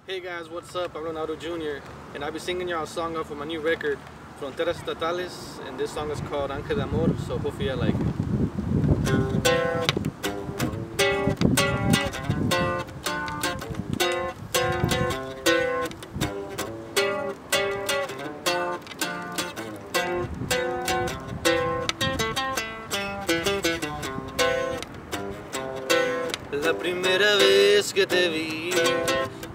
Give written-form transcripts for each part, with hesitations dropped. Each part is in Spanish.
Hey guys, what's up? I'm Ronaldo Jr. and I'll be singing y'all a song off of my new record, Fronteras Estatales, and this song is called Ángel de Amor, so hopefully I like it. La primera vez que te vi,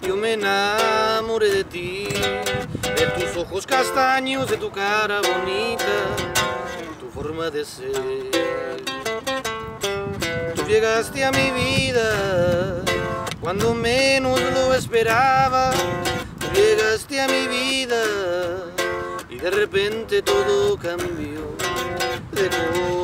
yo me enamoré de ti, de tus ojos castaños, de tu cara bonita, tu forma de ser. Tú llegaste a mi vida cuando menos lo esperaba. Tú llegaste a mi vida y de repente todo cambió de color.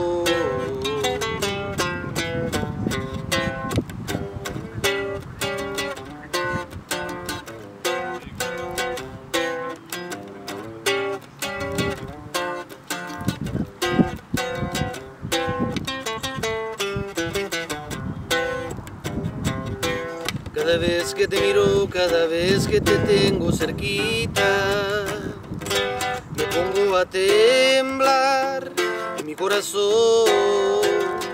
Cada vez que te miro, cada vez que te tengo cerquita, me pongo a temblar y mi corazón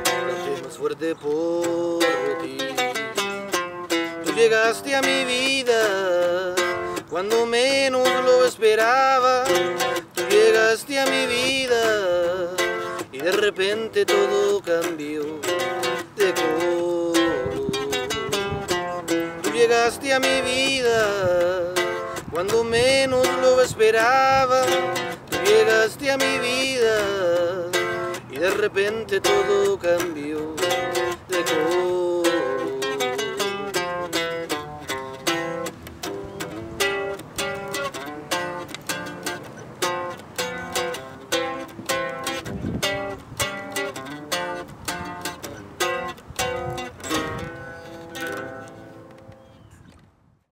late más fuerte por ti. Tú llegaste a mi vida cuando menos lo esperaba. Tú llegaste a mi vida y de repente todo cambió de color. Llegaste a mi vida cuando menos lo esperaba. Tú llegaste a mi vida y de repente todo cambió de color.